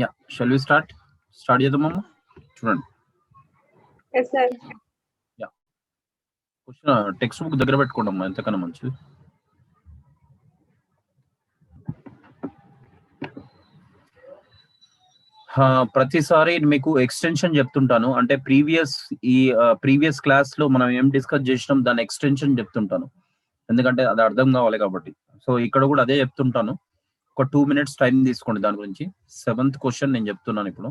Yeah shall we start చేద్దామమ్మా. చూడండి, Yes, sir. Yeah question textbook దగ్గర పెట్టుకోండి అమ్మా, ఎంతకన్నా మంచిది. ప్రతిసారి మీకు ఎక్స్టెన్షన్ చెప్తుంటాను, అంటే ప్రీవియస్ క్లాస్ లో మనం ఏం డిస్కస్ చేసినాం దాని ఎక్స్టెన్షన్ చెప్తుంటాను, ఎందుకంటే అది అర్థం కావాలి కాబట్టి. సో ఇక్కడ కూడా అదే చెప్తుంటాను. ఒక 2 minutes టైం తీసుకోండి దాని గురించి. 7th క్వశ్చన్ నేను చెప్తున్నాను ఇప్పుడు.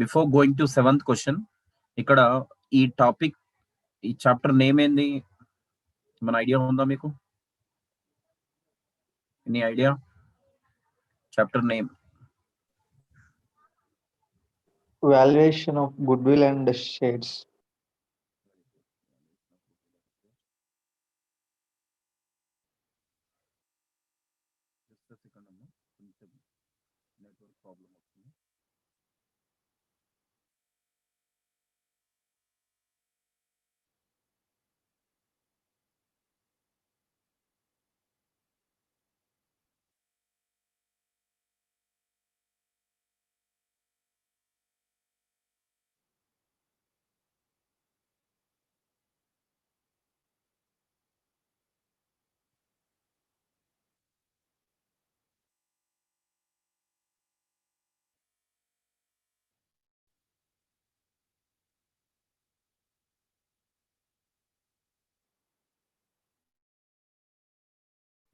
Before going to 7th question, ఇక్కడ ఈ టాపిక్, ఈ చాప్టర్ నేమ్ ఏంది, మన ఐడియా ఉందా మీకు? Any idea? Chapter name Valuation of goodwill and shares. Network problem వస్తుంది.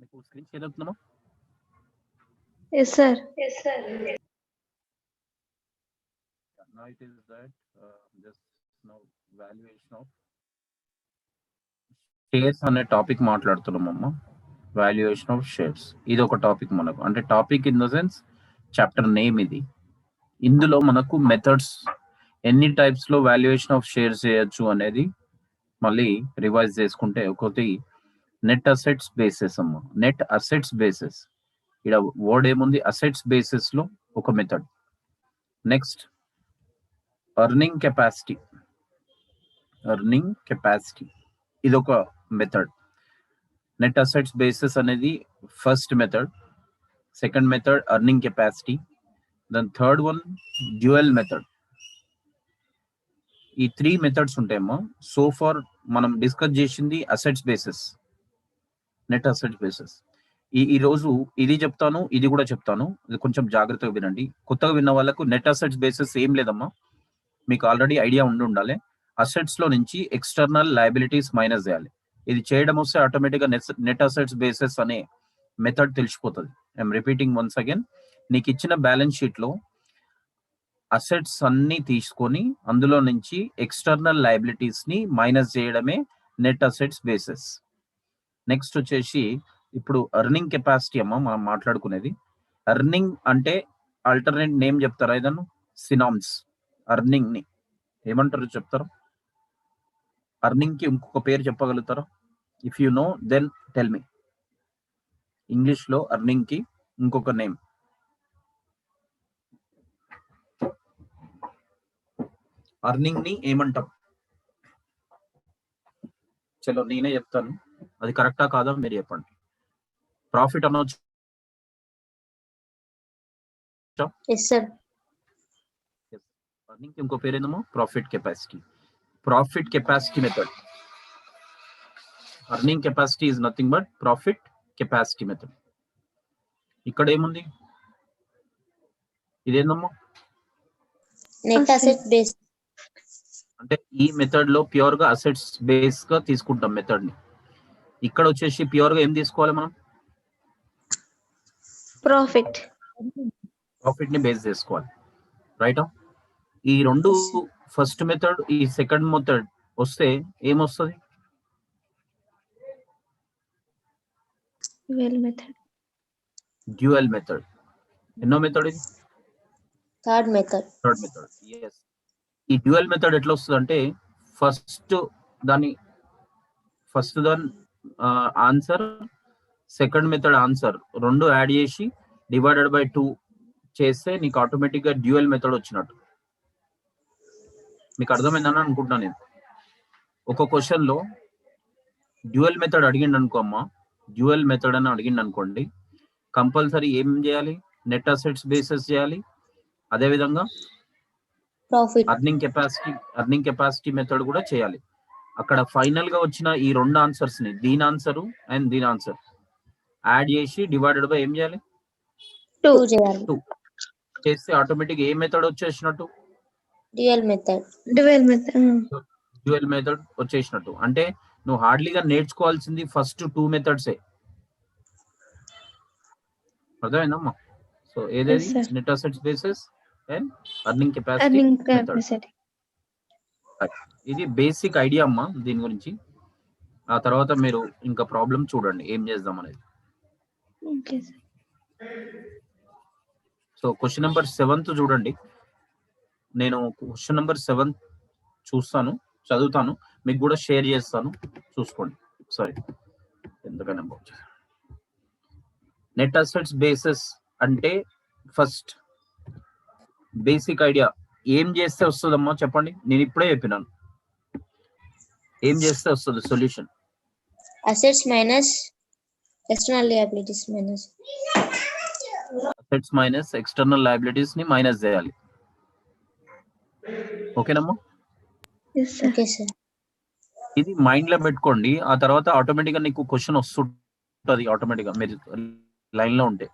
మీకు స్క్రీన్ షేర్ అవుతుందమ్మా? Yes, sir. Now it is that just now valuation of shares అనే టాపిక్ మాట్లాడుతున్నామమ్మా. వాల్యుయేషన్ ఆఫ్ షేర్స్ ఇది ఒక టాపిక్ మనకు, అంటే topic in the sense chapter name ఇది. ఇందులో మనకు మెథడ్స్, ఎన్ని టైప్స్ లో వాల్యుయేషన్ ఆఫ్ షేర్స్ చేయొచ్చు అనేది మళ్ళీ రివైజ్ చేసుకుంటే, ఒకటి నెట్ అసెట్స్ బేసిస్ అమ్మా. నెట్ అసెట్స్ బేసిస్, ఇక్కడ వర్డ్ ఏముంది, అసెట్స్ బేసిస్ లో ఒక మెథడ్. నెక్స్ట్ ఎర్నింగ్ కెపాసిటీ, ఇది ఒక మెథడ్. నెట్ అసెట్స్ బేసిస్ అనేది first method. Second method earning capacity. Then third one dual method. ఈ 3 మెథడ్స్ ఉంటాయమ్మా. సో ఫార్ మనం డిస్కస్ చేసింది assets basis, net assets basis. ఈ రోజు ఇది చెప్తాను, ఇది కూడా చెప్తాను, ఇది కొంచెం జాగ్రత్తగా వినండి. కొత్తగా విన్న వాళ్ళకు నెట్ అసెట్స్ బేసిస్ ఏం లేదమ్మా, మీకు ఆల్రెడీ ఐడియా ఉండాలి. అసెట్స్ లో నుంచి ఎక్స్టర్నల్ లయబిలిటీస్ మైనస్ చేయాలి. ఇది చేయడం వస్తే ఆటోమేటిక్ గా నెట్ అసెట్స్ బేసిస్ అనే మెథడ్ తెలిసిపోతుంది. I'm repeating once again. నీకు ఇచ్చిన బ్యాలెన్స్ షీట్ లో అసెట్స్ అన్ని తీసుకొని అందులో నుంచి ఎక్స్టర్నల్ లయబిలిటీస్ ని మైనస్ చేయడమే నెట్ అసెట్స్ బేసిస్. నెక్స్ట్ వచ్చేసి ఇప్పుడు ఎర్నింగ్ కెపాసిటీ అమ్మా మనం మాట్లాడుకునేది. ఎర్నింగ్ అంటే ఆల్టర్నేట్ నేమ్ చెప్తారా ఏదన్నా? సినామ్స్. ఎర్నింగ్ ని ఏమంటారు చెప్తారా? ఎర్నింగ్ కి ఇంకొక పేరు చెప్పగలుగుతారా? If you know then tell me. English లో ఎర్నింగ్ కి ఇంకొక నేమ్. ఎర్నింగ్ ని ఏమంటాం? చలో నేనే చెప్తాను, అది కరెక్టా కాదా మీరు చెప్పండి. ప్రాఫిట్ అనొచ్చు. Yes, sir. ఎర్నింగ్ కి ఇంకో పేరు ఏందమ్మా? Profit capacity. Profit capacity method. Earning capacity is nothing but profit capacity method. ఇక్కడ ఏముంది, ఇదేందమ్మా? Net asset base. అంటే ఈ మెథడ్ లో ప్యూర్ గా అసెట్స్ బేస్ గా తీసుకుంటాం మెథడ్ ని. ఇక్కడ వచ్చేసి ప్యూర్ గా ఏం తీసుకోవాలి మనం? Profit. ప్రాఫిట్ ని బేస్ చేసుకోవాలి, రైట్? ఈ రెండు ఫస్ట్ మెథడ్, ఈ సెకండ్ మెథడ్ వస్తే ఏమొస్తుంది? Dual method. Dual method. ఎన్నో మెథడ్ ఇది? Third method. Third method. Yes. ఈ డ్యూయల్ మెథడ్ ఎట్లా వస్తుంది అంటే, ఫస్ట్ దాని ఆన్సర్, సెకండ్ మెథడ్ ఆన్సర్ రెండు యాడ్ చేసి డివైడెడ్ బై 2 చేస్తే నీకు ఆటోమేటిక్ గా డ్యూయల్ మెథడ్ వచ్చినట్టు. మీకు అర్థమైందని అనుకుంటున్నాను నేను. ఒక క్వశ్చన్ లో డ్యూయల్ మెథడ్ అడిగిండు అనుకో అమ్మా, డ్యూయల్ మెథడ్ అని అడిగిండు అనుకోండి, కంపల్సరీ ఏం చేయాలి? నెట్ అసెట్స్ బేసిస్ చేయాలి, అదే విధంగా ప్రాఫిట్. అర్నింగ్ కెపాసిటీ మెథడ్ కూడా చేయాలి. అక్కడ ఫైనల్ గా వచ్చిన ఈ 2 ఆన్సర్స్ ని దీని ఆన్సర్ అండ్ దీని ఆన్సర్ యాడ్ చేసి డివైడెడ్ బై ఏం చేయాలి? 2 చేయాలి. 2 చేస్తే ఆటోమేటిక్ ఏ మెథడ్ వచ్చేసినట్టు? Dual method. డ్యూయల్ మెథడ్ వచ్చేసినట్టు. అంటే నువ్వు హార్డ్లీగా నేర్చుకోవాల్సింది ఫస్ట్ 2 మెథడ్సే. అర్థమైందమ్మా? సో ఏదేది? Net assets basis and earning capacity method. ఇది బేసిక్ ఐడియా అమ్మా దీని గురించి. ఆ తర్వాత మీరు ఇంకా ప్రాబ్లం చూడండి ఏం చేద్దాం అనేది. సో క్వశ్చన్ నెంబర్ 7 చూడండి. నేను క్వశ్చన్ నెంబర్ 7 చూస్తాను, చదువుతాను, మీకు కూడా షేర్ చేస్తాను, చూసుకోండి. సారీ, ఎందుకన్నా నెట్ అసెట్స్ బేసిస్ అంటే ఫస్ట్ బేసిక్ ఐడియా ఏం చేస్తే వస్తుందమ్మా చెప్పండి. నేను ఇప్పుడే చెప్పినాను ఏం చేస్తే వస్తుంది solution. Assets minus external liabilities minus. Assets minus external liabilities ని మైనస్ చేయాలి. ఓకేనమ్మా? Okay sir. ఇది మైండ్ లో పెట్టుకోండి. ఆ తర్వాత ఆటోమేటిక్ గా నీకు క్వశ్చన్ వస్తుంటది. ఆటోమేటిక్ గా మీరు లైన్ లో ఉంటే,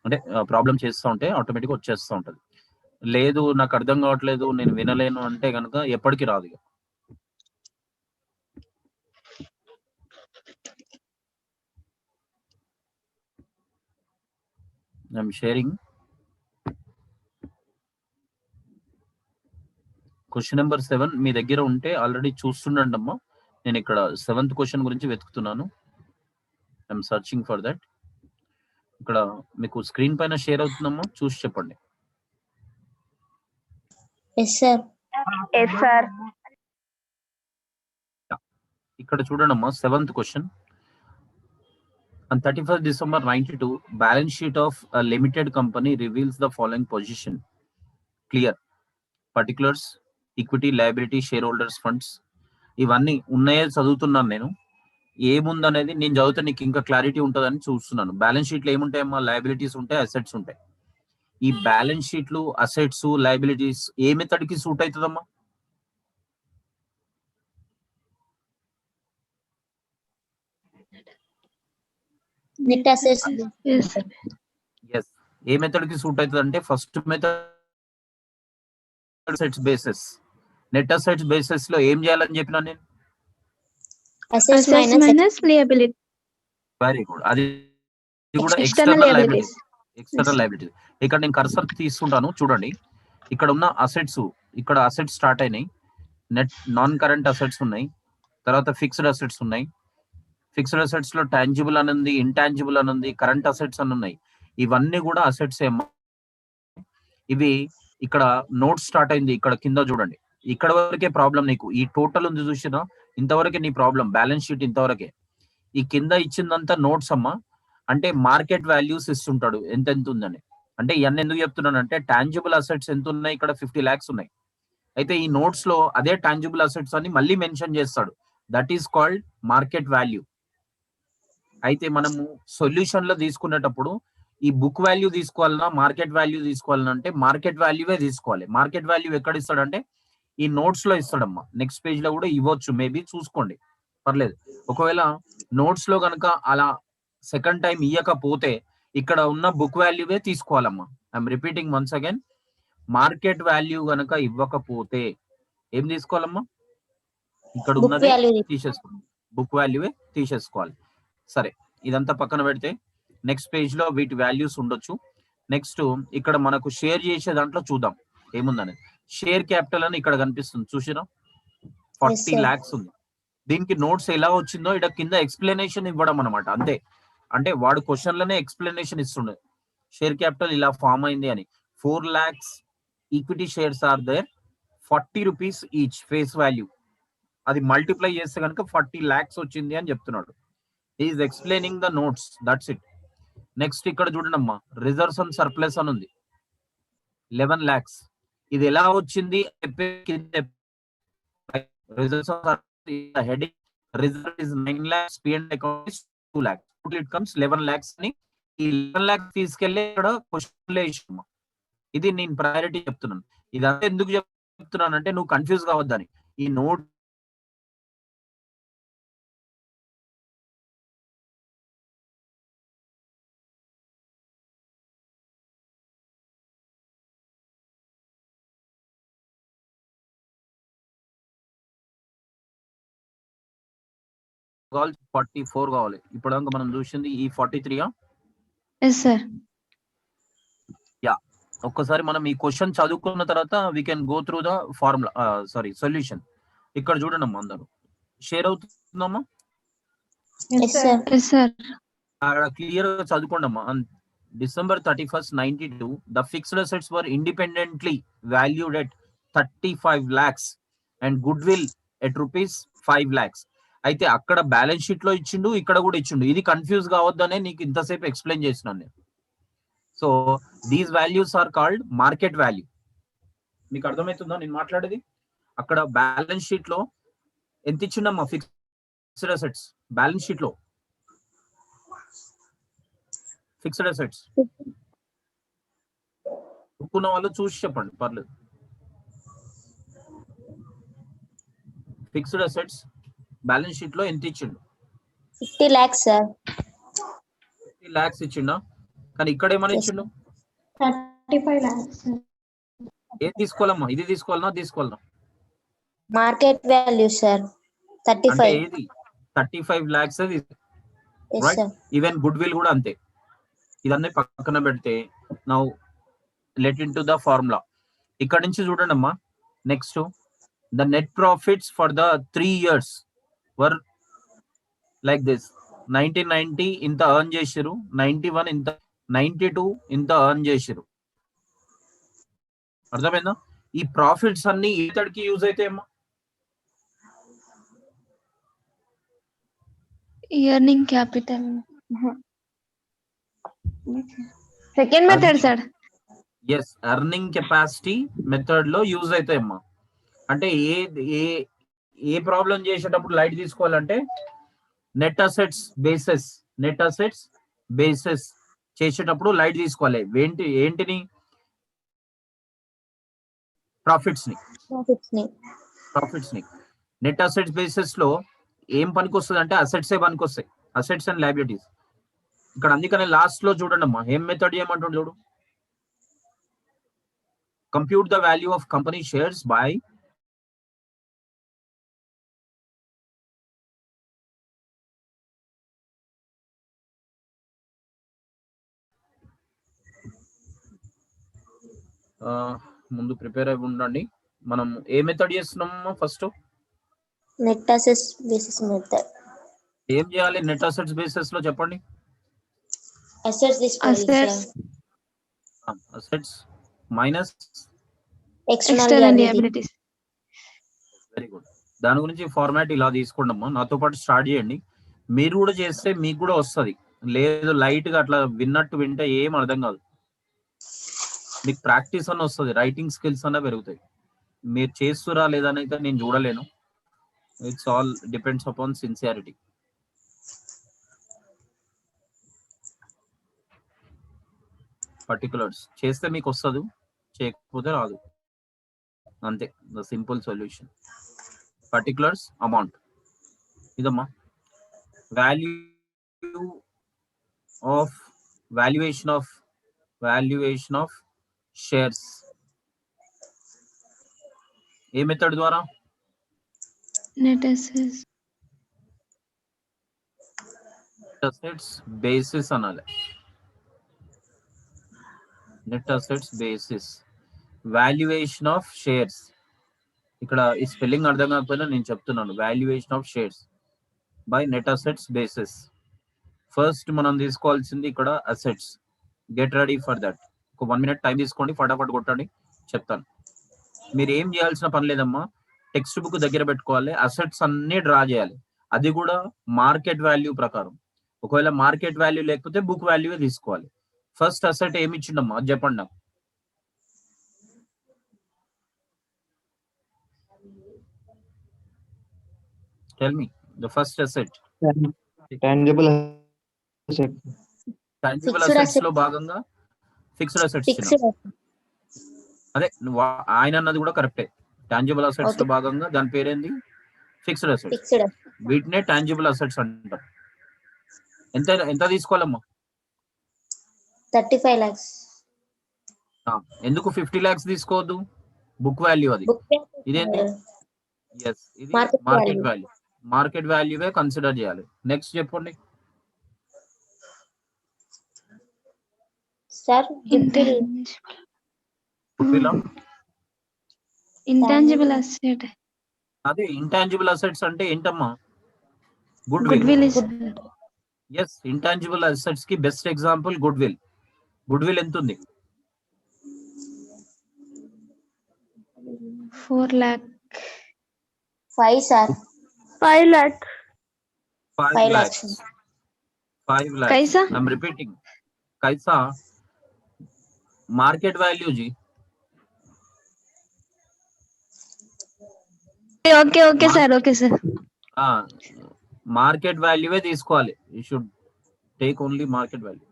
అంటే ప్రాబ్లం చేస్తూ ఉంటే ఆటోమేటిక్ వచ్చేస్తూ ఉంటది. లేదు నాకు అర్థం కావట్లేదు, నేను వినలేను అంటే కనుక ఎప్పటికీ రాదు. I'm sharing. క్వశ్చన్ నెంబర్ 7 మీ దగ్గర ఉంటే ఆల్రెడీ చూస్తుండండి అమ్మా. నేను ఇక్కడ 7th క్వశ్చన్ గురించి వెతుకుతున్నాను. I'm searching for that. ఇక్కడ మీకు స్క్రీన్ పైన షేర్ అవుతుందమ్మా, చూసి చెప్పండి. Yes sir. ఇక్కడ చూడండి అమ్మా 7th question. On 31st December 92, balance sheet of a limited company reveals the following position. Clear. Particulars, equity, liability, shareholders funds. ఇవన్నీ ఉన్నాయే చదువుతున్నాను నేను. ఏముందనేది నేను చదివితే నీకు ఇంకా క్లారిటీ ఉంటుందని చూస్తున్నాను. బ్యాలెన్స్ షీట్ లో ఏముంటాయమ్మా? లయబిలిటీస్ ఉంటాయి, అసెట్స్ ఉంటాయి. ఈ బ్యాలెన్స్ షీట్లు, అసెట్స్, లయబిలిటీస్ ఏ మెథడ్ కి సూట్ అవుతుందమ్మా? Net assets. ఎస్. ఏ మెథడ్ కి సూట్ అవుతుంది అంటే first method assets basis. Net assets basis లో ఏం చేయాలని చెప్పినా నేను? Assets minus liability. Very good. అది కూడా ఎక్స్టర్నల్ లయబిలిటీస్. External liabilities. ఇక్కడ నేను కర్సర్ తీసుకుంటాను చూడండి. ఇక్కడ ఉన్న అసెట్స్, ఇక్కడ అసెట్స్ స్టార్ట్ అయినాయి. నెట్ నాన్ కరెంట్ అసెట్స్ ఉన్నాయి, తర్వాత ఫిక్స్డ్ అసెట్స్ ఉన్నాయి. ఫిక్స్డ్ అసెట్స్ లో టాంజిబుల్ అని ఉంది, ఇంటాంజిబుల్ అని ఉంది, కరెంట్ అసెట్స్ అని ఉన్నాయి. ఇవన్నీ కూడా అసెట్స్ ఏమో. ఇవి ఇక్కడ నోట్స్ స్టార్ట్ అయింది, ఇక్కడ కింద చూడండి. ఇక్కడ వరకే ప్రాబ్లం నీకు. ఈ టోటల్ ఉంది చూసినా, ఇంతవరకే నీ ప్రాబ్లం. బ్యాలెన్స్ షీట్ ఇంతవరకే. ఈ కింద ఇచ్చిందంతా నోట్స్ అమ్మా. అంటే మార్కెట్ వాల్యూస్ ఇస్తుంటాడు ఎంత ఉందని. అంటే ఇవన్నీ ఎందుకు చెప్తున్నానంటే టాంజిబుల్ అసెట్స్ ఎంత ఉన్నాయి, ఇక్కడ 50 lakhs ఉన్నాయి. అయితే ఈ నోట్స్ లో అదే టాంజిబుల్ అసెట్స్ అని మళ్ళీ మెన్షన్ చేస్తాడు. That is called market value. అయితే మనము సొల్యూషన్ లో తీసుకునేటప్పుడు ఈ బుక్ వాల్యూ తీసుకోవాలన్నా మార్కెట్ వాల్యూ తీసుకోవాలన్నా అంటే మార్కెట్ వాల్యూవే తీసుకోవాలి. మార్కెట్ వాల్యూ ఎక్కడ ఇస్తాడంటే ఈ నోట్స్ లో ఇస్తాడమ్మా. నెక్స్ట్ పేజ్ లో కూడా ఇవ్వచ్చు, మేబీ చూసుకోండి, పర్లేదు. ఒకవేళ నోట్స్ లో కనుక అలా సెకండ్ టైం ఇయ్యకపోతే ఇక్కడ ఉన్న బుక్ వాల్యూవే తీసుకోవాలమ్మా. I'm repeating once again. Market value కనుక ఇవ్వకపోతే ఏం తీసుకోవాలమ్మా? ఇక్కడ ఉన్నది తీసేసుకోండి, బుక్ వాల్యూవే తీసేసుకోవాలి. సరే, ఇదంతా పక్కన పెడితే నెక్స్ట్ పేజ్ లో వీటి వాల్యూస్ ఉండొచ్చు. నెక్స్ట్ ఇక్కడ మనకు షేర్ చేసే దాంట్లో చూద్దాం ఏముందని. షేర్ క్యాపిటల్ అని ఇక్కడ కనిపిస్తుంది చూసినా, 40 lakhs ఉంది. దీనికి నోట్స్ ఎలా వచ్చిందో ఇక్కడ కింద ఎక్స్ప్లెనేషన్ ఇవ్వడం అనమాట, అంతే. అంటే వాడు క్వశ్చన్ లోనే ఎక్స్ప్లెనేషన్ ఇస్తుండే. షేర్ క్యాపిటల్ ఇలా ఫామ్ అయింది అని. 4 lakhs equity shares are there, 40 rupees each face value. అది మల్టిప్లై చేస్తే కనుక 40 lakhs వచ్చింది అని చెప్తున్నాడు. Is explaining the notes, that's it. Next ఇక్కడ చూడండి అమ్మా, రిజర్వ్స్ అండ్ సర్ప్లస్ అని ఉంది, 11 lakhs. ఇది ఎలా వచ్చింది? Heading reserve is 9 lakhs, P&L account is 2 lakhs. Total it comes 11 lakhs అని. ఈ 11 lakhs తీసుకెళ్లి ఇక్కడ క్వశ్చన్ లో ఇచ్చాము. ఇది నేను ప్రయారిటీ చెప్తున్నాను. ఇదంతా ఎందుకు చెప్తున్నానంటే నువ్వు కన్ఫ్యూజ్ కావద్దని. ఈ నోట్ కావాలి 44 కావాలి. ఇప్పటిదాకా మనం చూసింది ఈ 43 ఎస్ సార్. ఒక్కసారి మనం ఈ క్వశ్చన్ చదువుకున్న తర్వాత we can go through the formula solution. ఇక్కడ చూడండి అమ్మా, అందరూ షేర్ అవుతుందమ్మా, yes sir. Yes sir. Clear గా చదువుకోండి అమ్మా. December 31st, 92, the fixed assets were independently valued at 35 lakhs and goodwill at rupees 5 lakhs. అయితే అక్కడ బ్యాలెన్స్ షీట్ లో ఇచ్చిండు, ఇక్కడ కూడా ఇచ్చిండు. ఇది కన్ఫ్యూజ్ కావద్దనే నీకు ఇంతసేపు ఎక్స్ప్లెయిన్ చేసినాను నేను. So these values are called market value. మీకు అర్థమవుతుందా నేను మాట్లాడేది? అక్కడ బ్యాలెన్స్ షీట్ లో ఎంత ఇచ్చిండమ్మా ఫిక్స్డ్ అసెట్స్? బ్యాలెన్స్ షీట్ లో ఫిక్స్డ్ అసెట్స్ ఒప్పుకున్న వాళ్ళు చూసి చెప్పండి, పర్లేదు. ఫిక్స్డ్ అసెట్స్ బ్యాలెన్స్ షీట్ లో ఎంత ఇచ్చిండు? 50 lakhs సార్. 50 lakhs ఇచ్చిండా? కానీ ఇక్కడ ఏమని ఇచ్చిండు? 35 lakhs. ఏం తీసుకోవాలమ్మా? ఇది తీసుకోవాలన్నా? Market value sir. అంటే 35. ఏది 35 lakhs అది, yes right? Sir. Even goodwill కూడా అంతే. ఇదన్నీ పక్కన పెడితే now let in to the formula. ఇక్కడ నుంచి చూడండి అమ్మా. Next, the net profits for the 3 years were like this. 1990 ఇంత ఎర్న్ చేసిరు, 91 ఇంత, 92 ఇంత ఎర్న్ చేసిరు. అర్థమైందా? ఈ ప్రాఫిట్స్ అన్ని ఇతడికి యూజ్ అయితే అమ్మా. Earning capital second method sir. Yes, earning capacity method లో యూజ్ అవుతాయమ్మా. అంటే ఏ ప్రాబ్లం చేసేటప్పుడు లైట్ తీసుకోవాలంటే నెట్ అసెట్స్ బేసెస్ చేసేటప్పుడు లైట్ తీసుకోవాలి. ఏంటిని? ప్రాఫిట్స్ ని. నెట్ అసెట్స్ బేసెస్ లో ఏం పనికి వస్తుంది అంటే అసెట్సే పనికి వస్తాయి, అసెట్స్ అండ్ లయబిలిటీస్. ఇక్కడ అందుకనే లాస్ట్ లో చూడండి అమ్మా, ఏం మెథడ్ ఏమంటుంది చూడు. Compute the value of company shares by ముందు ప్రిపేర్ అయి ఉండండి. మనం ఏ మెథడ్ చేస్తున్నామమ్మా? First net assets basis method. ఏం చేయాలి నెట్ అసెట్స్ బేసిస్ లో చెప్పండి. అసెట్స్ తీసుకోవాలి సార్. Assets minus external liabilities. Very good. దాని గురించి ఫార్మాట్ ఇలా తీసుకోండి అమ్మా. నాతో పాటు స్టార్ట్ చేయండి. మీరు కూడా చేస్తే మీకు కూడా వస్తుంది. లేదు లైట్ గా అట్లా విన్నట్టు వింటే ఏం అర్థం కాదు. మీకు ప్రాక్టీస్ అన్న వస్తుంది, రైటింగ్ స్కిల్స్ అన్న పెరుగుతాయి. మీరు చేస్తురా లేదని అయితే నేను చూడలేను. It's all depends upon sincerity. Particulars చేస్తే మీకు వస్తుంది, చేయకపోతే రాదు, అంతే. The simple solution. Particulars amount ఇదమ్మా. వాల్యుయేషన్ ఆఫ్ షేర్స్ ఏ మెథడ్ ద్వారా? నెట్ అసెట్స్ బేసిస్ అనాలి. Net assets basis valuation of shares. ఇక్కడ ఈ స్పెల్లింగ్ అర్థం కాకపోయినా నేను చెప్తున్నాను. Valuation of shares by net assets basis. First మనం తీసుకోవాల్సింది ఇక్కడ assets. Get ready for that. ఒక 1 minute టైం తీసుకోండి, ఫటాఫట్ కొట్టండి, చెప్తాను. మీరు ఏం చేయాల్సిన పని లేదమ్మా. టెక్స్ట్ బుక్ దగ్గర పెట్టుకోవాలి, అసెట్స్ అన్ని డ్రా చేయాలి. అది కూడా మార్కెట్ వాల్యూ ప్రకారం. ఒకవేళ మార్కెట్ వాల్యూ లేకపోతే బుక్ వాల్యూ తీసుకోవాలి. ఫస్ట్ అసెట్ ఏమి ఇచ్చిండమ్మా అది చెప్పండి నాకు. Tell me the first asset. tangible asset. Tangible assets లో భాగంగా ఫిక్స్డ్ అసెట్స్. అదే ఆయన అన్నది కూడా కరెక్టే. టాంజిబుల్ అసెట్స్ లో భాగంగా దాని పేరేంది? Fixed assets. ఫిక్స్డ్ వీటినే టాంజిబుల్ అసెట్స్ అంటారు. ఎంత ఎంత తీసుకోవాలమ్మా? 35 lakhs. ఎందుకు 50 lakhs తీసుకోవద్దు? బుక్ వాల్యూ అది. బుక్ ఇదేంటి? ఎస్, ఇది market market value. Value. Market వాల్యూవే కన్సిడర్ చేయాలి. నెక్స్ట్ చెప్పండి. Sir goodwill intangible asset. అదే ఇంటాంజిబుల్ అసెట్స్ అంటే ఏంటమ్మా? Good good will. Will is yes, intangible assets కి best example good will. Good will ఎంత ఉంది? 4 lakh. 5 sir. 5 lakh. 5 lakhs. 5 lakhs. कैसा? I'm repeating. कैसा? మార్కెట్ వాల్యూ జీ. Okay okay sir, okay sir. Market వాల్యూవే తీసుకోవాలి. You should take only market value,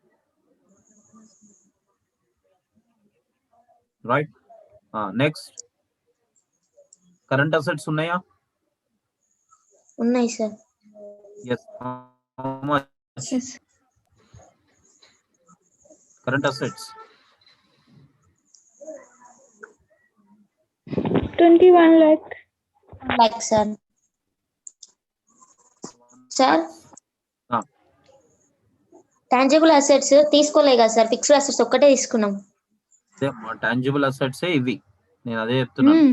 right? Next, current assets ఉన్నాయా? ఉన్నాయి సార్. ఎస్. Current assets 21 lakh. Like sir. Sir tangible assets తీసుకోలే కదా సార్, ఫిక్స్డ్ అసెట్స్ ఒక్కటే తీసుకున్నాం. టాంజిబుల్ అసెట్స్ ఇవి. నేను అదే చెప్తున్నాను.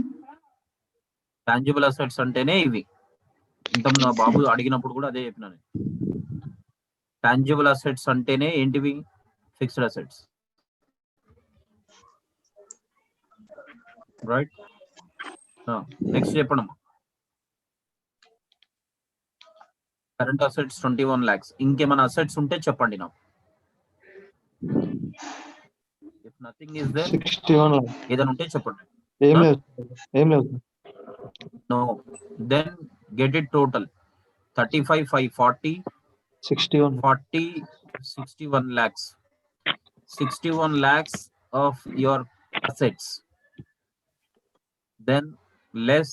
టాంజిబుల్ అసెట్స్ అంటేనే ఇవి. ఇంత నా బాబు అడిగినప్పుడు కూడా అదే చెప్పినాను. టాంజిబుల్ అసెట్స్ అంటేనే ఏంటివి? Fixed assets, right? నెక్స్ట్ చెప్పండి. Current assets 21 lakhs. ఇంకేమైనా అసెట్స్ ఉంటే చెప్పండి నాకు. If nothing is there, 61 lakhs. ఏదైనా ఉంటే చెప్పండి. ఏం లేదు. No, then get it total. 35, 5, 40, 61. 40, 61 lakhs. 61 lakhs of your assets. Then less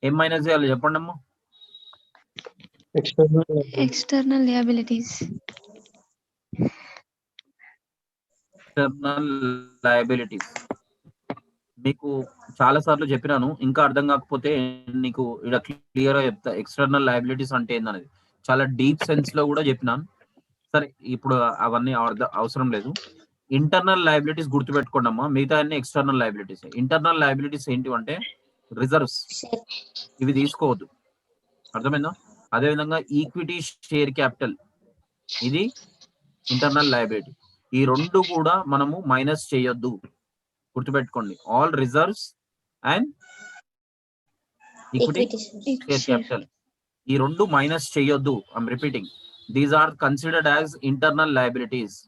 ఏం మైనస్ చేయాలి చెప్పండి అమ్మా? External liabilities. ఎక్స్టర్నల్ లయబిలిటీస్ మీకు చాలా సార్లు చెప్పినాను. ఇంకా అర్థం కాకపోతే నీకు ఇక్కడ క్లియర్ గా చెప్తా. ఎక్స్టర్నల్ లయబిలిటీస్ అంటే ఏందనేది చాలా డీప్ సెన్స్ లో కూడా చెప్పినాను. సరే, ఇప్పుడు అవన్నీ అవసరం లేదు. ఇంటర్నల్ లయబిలిటీస్ గుర్తుపెట్టుకోండి అమ్మా. మిగతా అన్ని ఎక్స్టర్నల్ లయబిలిటీస్. ఇంటర్నల్ లయబిలిటీస్ ఏంటివంటే రిజర్వ్స్, ఇవి తీసుకోవద్దు. అర్థమైందా? అదేవిధంగా ఈక్విటీ షేర్ క్యాపిటల్, ఇది ఇంటర్నల్ లయబిలిటీ. ఈ రెండు కూడా మనము మైనస్ చేయొద్దు, గుర్తుపెట్టుకోండి. All reserves and equity share capital, ఈ రెండు మైనస్ చేయొద్దు. I'm repeating, these are considered as internal liabilities.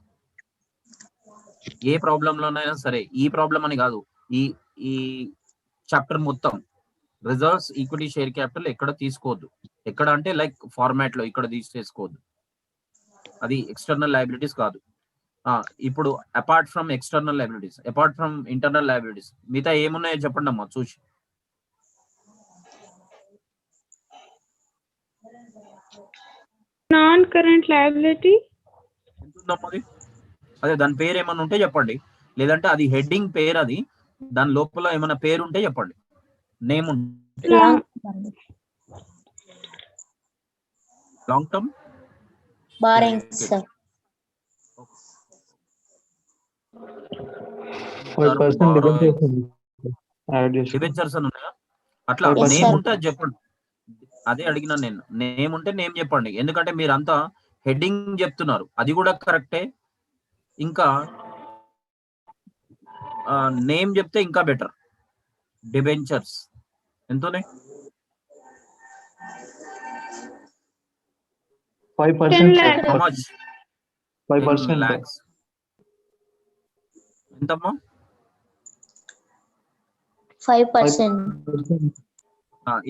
ఏ ప్రాబ్లం లోనైనా సరే, ఈ ప్రాబ్లం అని కాదు, ఈ చాప్టర్ మొత్తం రిజర్వ్స్, ఈక్విటీ షేర్ క్యాపిటల్ ఎక్కడ తీసుకోవద్దు. ఎక్కడ అంటే లైక్ ఫార్మాట్ లో ఇక్కడ తీసుకోవద్దు. అది ఎక్స్టర్నల్ లయబిలిటీస్ కాదు. ఇప్పుడు apart from external liabilities, apart from internal liabilities, మిగతా ఏమున్నాయో చెప్పండి అమ్మా చూసి. నాన్ కరెంట్ లయబిలిటీ ఎంత ఉందమ్మా అది? అదే దాని పేరు ఏమన్నా ఉంటే చెప్పండి, లేదంటే అది హెడ్డింగ్ పేరు, అది దాని లోపల ఏమైనా పేరు ఉంటే చెప్పండి. నేమ్ ఉంటే. Long term bearings sir. 5% debentures అని ఉన్నాయా? అట్లా Yes, నేమ్ sir. ఉంటే అది చెప్పండి. అదే అడిగినా నేను. నేమ్ ఉంటే నేమ్ చెప్పండి. ఎందుకంటే మీరంతా హెడ్డింగ్ చెప్తున్నారు, అది కూడా కరెక్టే. ఇంకా నేమ్ చెప్తే ఇంకా బెటర్. డిబెంచర్స్ ఎంతనే? 5%. 10 lakhs. How much? 5%. 10 lakhs. ఎంతమ్మా? 5%.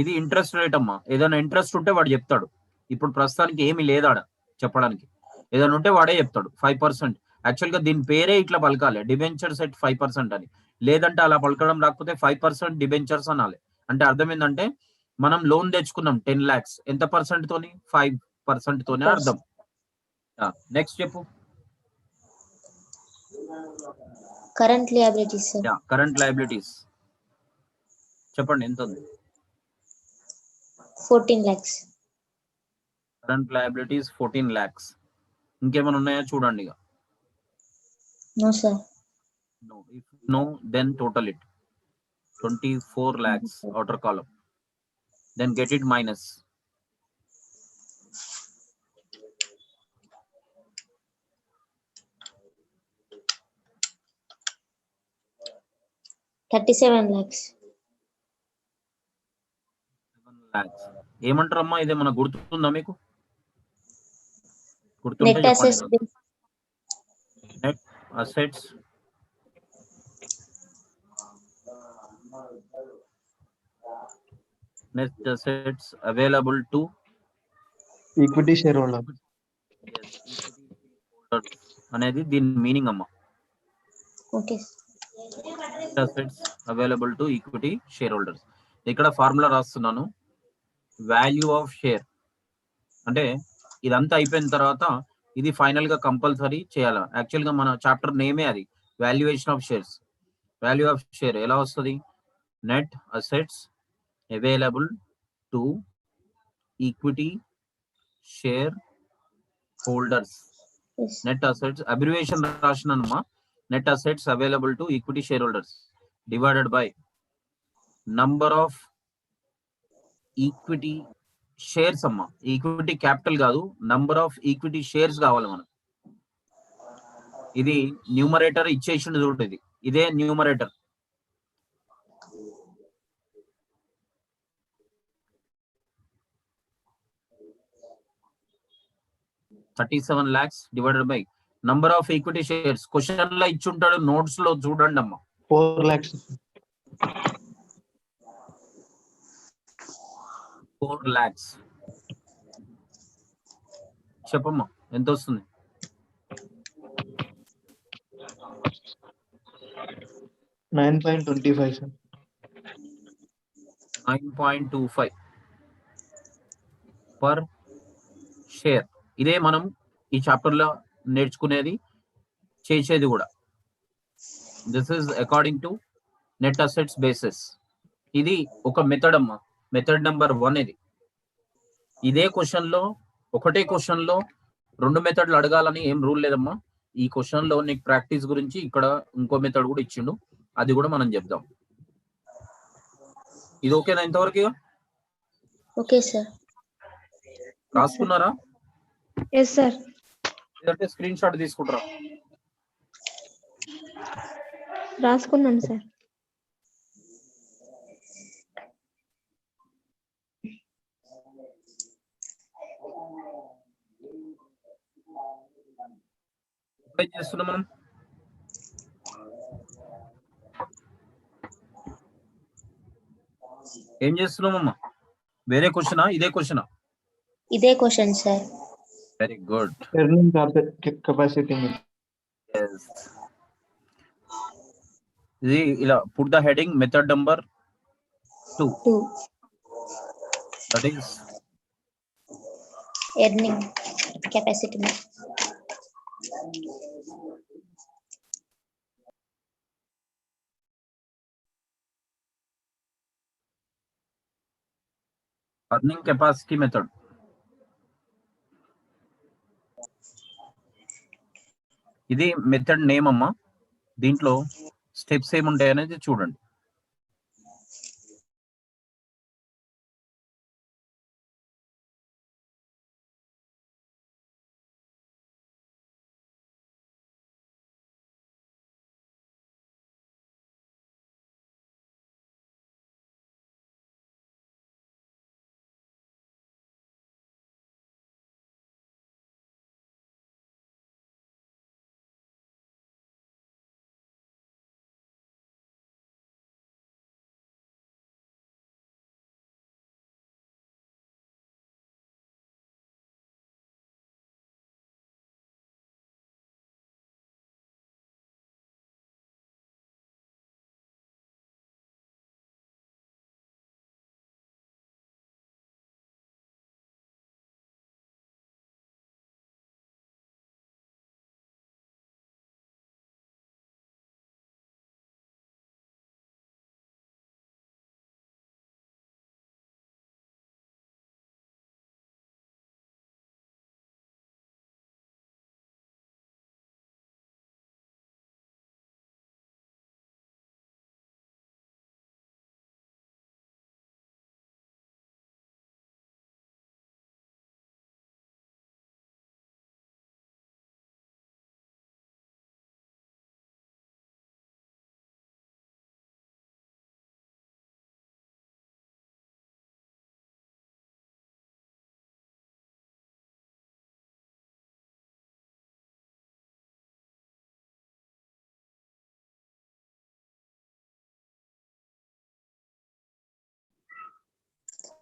ఇది ఇంట్రెస్ట్ రేట్ అమ్మా. ఏదైనా ఇంట్రెస్ట్ ఉంటే వాడు చెప్తాడు. ఇప్పుడు ప్రస్తుతానికి ఏమి లేదాడ చెప్పడానికి. ఏదైనా ఉంటే వాడే చెప్తాడు. 5%. యాక్చువల్ గా దీని పేరే ఇట్లా పలకాలి, డిబెంచర్స్ ఎట్ 5% అని. లేదంటే అలా పలకడం రాకపోతే 5% డిబెంచర్స్ అనాలి. అంటే అర్థం ఏంటంటే మనం లోన్ తెచ్చుకున్నాం 10 lakhs, ఎంత పర్సెంట్ తోని? 5% తోనే అర్థం. నెక్స్ట్ చెప్పు. Current liabilities sir. Current liabilities చెప్పండి, ఎంత ఉంది? 14 lakhs. Current liabilities 14 lakhs. ఇంకేమైనా ఉన్నాయా చూడండి ఇక. No sir. No, if no, then total it. 24 lakhs outer column. Then get it minus. $37 lakhs. 7 lakhs. ఏమంటారమ్మా, ఇదేమన్నా గుర్తుందా మీకు? గుర్తుంటే Net assets. చెప్పండి. Net assets net assets available to equity share holder. అనేది దీని మీనింగ్ అమ్మా. Okay. Net assets available to equity share holders. ఇక్కడ formula రాస్తున్నాను, వాల్యూ ఆఫ్ షేర్. అంటే ఇదంతా అయిపోయిన తర్వాత ఇది ఫైనల్ గా కంపల్సరీ చేయాలి. యాక్చువల్ గా మన చాప్టర్ నేమే అది, valuation of shares. Value of share ఎలా వస్తుంది? Net assets available to equity share holders. Yes. Net assets abbreviation రాసినానమ్మా. Net assets available to equity share holders divided by number of equity shares అమ్మా. Equity capital కాదు, number of equity shares కావాలి మనకు. ఇది numerator ఇచ్చేసిండు చూడండి, ఇదే numerator. $37 lakhs divided by number of equity shares. Question లో ఇచ్చి ఉంటాడు, నోట్స్ లో చూడండి అమ్మా. 4 lakhs. 4 lakhs. చెప్పమ్మా, ఎంత వస్తుంది? 9.25 sir. 9.25 per share. ఇదే మనం ఈ చాప్టర్ లో నేర్చుకునేది, చేసేది కూడా. This is according to net assets basis. ఇది ఒక మెథడ్ అమ్మా, మెథడ్ నెంబర్ 1 ఇది. ఇదే క్వశ్చన్ లో, ఒకటే క్వశ్చన్ లో 2 మెథడ్లు అడగాలని ఏం రూల్ లేదమ్మా. ఈ క్వశ్చన్ లో నీకు ప్రాక్టీస్ గురించి ఇక్కడ ఇంకో మెథడ్ కూడా ఇచ్చిండు, అది కూడా మనం చెప్దాం. ఇది ఓకేనా ఇంతవరకు? Okay sir. రాసుకున్నారా? Yes sir. లేదంటే స్క్రీన్ షాట్ తీసుకుంటారా? రాసుకున్నాను సార్. ఏం చేస్తున్నాం మనం? ఏం చేస్తున్నామమ్మా? వేరే క్వశ్చనా, ఇదే క్వశ్చనా? ఇదే question sir. Very good. Earning capacity. ఇది ఇలా put the heading method number 2. 2. That is Earning capacity. Earning capacity method. ఇది మెథడ్ నేమ్ అమ్మా. దీంట్లో స్టెప్స్ ఏముంటాయి అనేది చూడండి.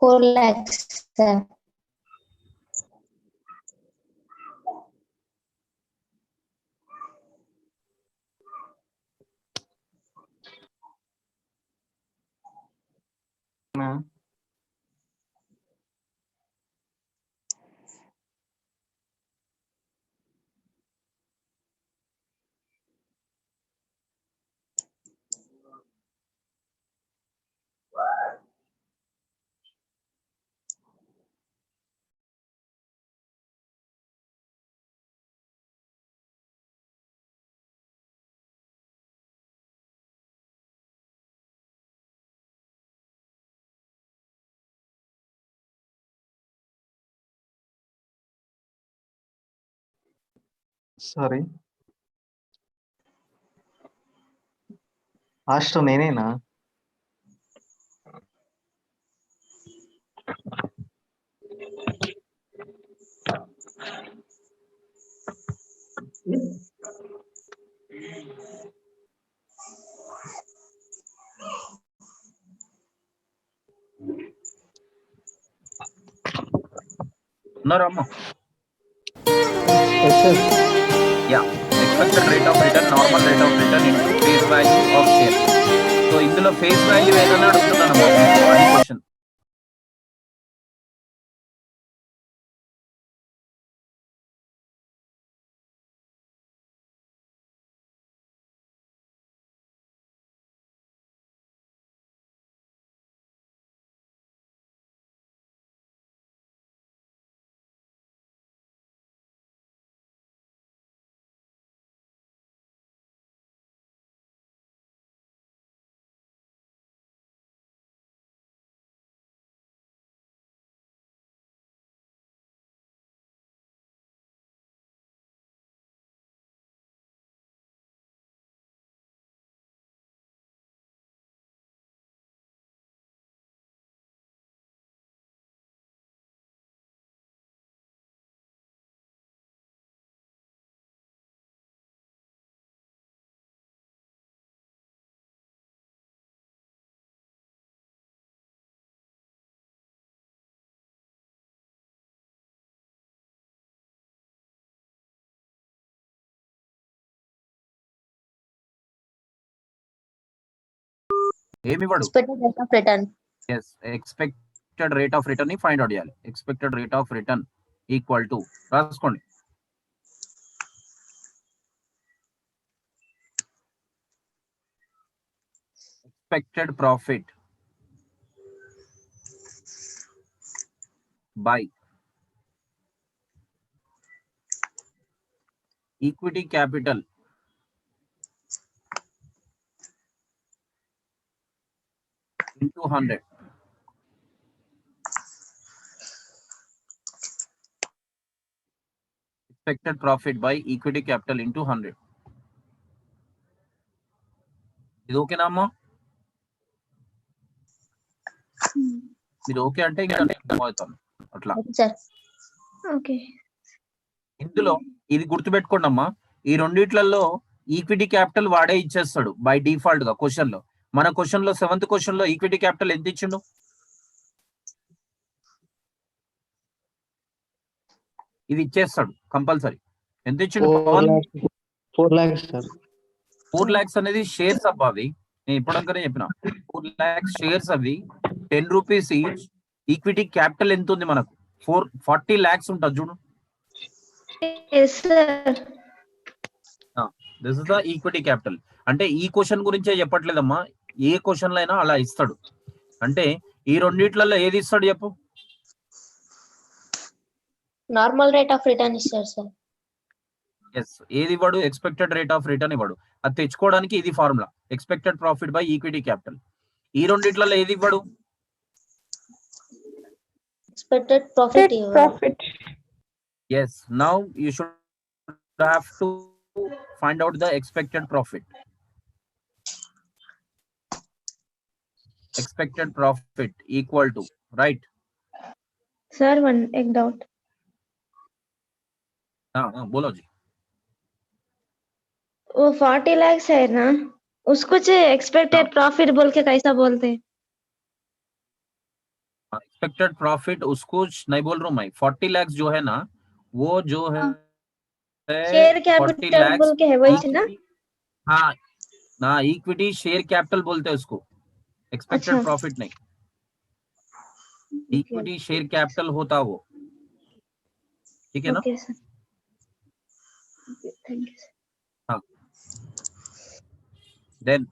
4 lakhs, sir. సారీ లాస్ట్ నేనేనా? ఉన్నారా అమ్మ? Yes, sir. Yeah, expected rate of return, normal rate of return into face value of share. So ఇందులో ఫేస్ వాల్యూ ఏదైనా అడుగుతున్నానమ్మా, అది క్వశ్చన్. ఏమి ఇవ్వడు? Expected rate of return. Yes, expected rate of return ని find out చేయాలి. Expected rate of return equal to, రాసుకోండి, expected profit by equity capital into 100. Expected profit by equity capital into 100. ఇది ఓకేనా అమ్మా? మీరు ఓకే అంటే ఇంకా అవుతాను అట్లా. Okay, sir. ఓకే. ఇందులో ఇది గుర్తుపెట్టుకోండి అమ్మా, ఈ రెండిట్లలో ఈక్విటీ క్యాపిటల్ వాడే ఇచ్చేస్తాడు బై డిఫాల్ట్ గా క్వశ్చన్ లో. మన క్వశ్చన్ లో 7th క్వశ్చన్ లో ఈక్విటీ క్యాపిటల్ ఎంత ఇచ్చిండు? ఇది ఇచ్చేస్తాడు కంపల్సరీ. ఎంత ఇచ్చిండు? 4 lakhs, sir. 4 lakhs అనేది షేర్స్ అబ్బా, అవి నేను ఇప్పటికనే చెప్పిన. 4 lakhs షేర్స్, అవి 10 rupees ఈచ్. ఈక్విటీ క్యాపిటల్ ఎంత ఉంది మనకు? 40 lakhs ఉంటుంది చూడు. Yes sir. This is the equity capital. అంటే ఈ క్వశ్చన్ గురించే చెప్పట్లేదమ్మా, ఏ క్వశ్చన్ లో అయినా అలా ఇస్తాడు. అంటే ఈ రెండిట్లలో ఏది ఇస్తాడు చెప్పు? Normal rate of return is sir. Yes, ఏది ఇవ్వడు? ఎక్స్పెక్టెడ్ రేట్ ఆఫ్ రిటర్న్ ఇవ్వడు. అది తెచ్చుకోవడానికి ఇది formula, expected profit by equity capital. ఈ రెండిట్లలో ఏది ఇవ్వడు? Expected profit. Yes, now you should have to find out the expected profit. Expected profit equal to, right? Sir एक डाउट. हाँ बोलो जी. वो 40 lakhs है ना, उसको जो एक्सपेक्टेड प्रॉफिट बोल के कैसा बोलते हैं? एक्सपेक्टेड प्रॉफिट उसको नहीं बोल रहा हूँ मैं, 40 लाख जो है ना, वो जो है शेयर 40 कैपिटल लाख बोल के है वही ना? हाँ ना, इक्विटी शेयर कैपिटल बोलते हैं उसको, एक्सपेक्टेड अच्छा। प्रॉफिट नहीं, ओके इक्विटी शेयर कैपिटल होता वो, ठीक है ना? Okay sir, thank you sir. हाँ, then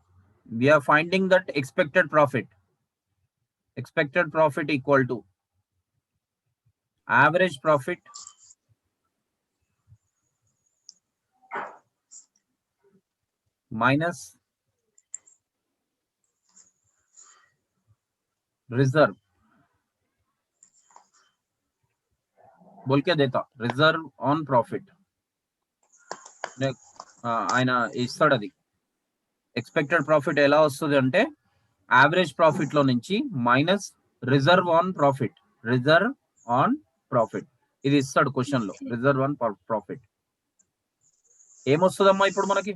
we are finding that expected profit equal to average profit minus reserve, बोल के देता reserve on profit ఆయన ఇస్తాడు అది. ఎక్స్పెక్టెడ్ ప్రాఫిట్ ఎలా వస్తుంది అంటే యావరేజ్ ప్రాఫిట్ లో నుంచి మైనస్ రిజర్వ్ ఆన్ ప్రాఫిట్, ఇది ఇస్తాడు క్వశ్చన్ లో, రిజర్వ్ ఆన్ ప్రాఫిట్. ఏమొస్తుందమ్మా ఇప్పుడు మనకి?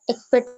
ఎక్స్పెక్ట్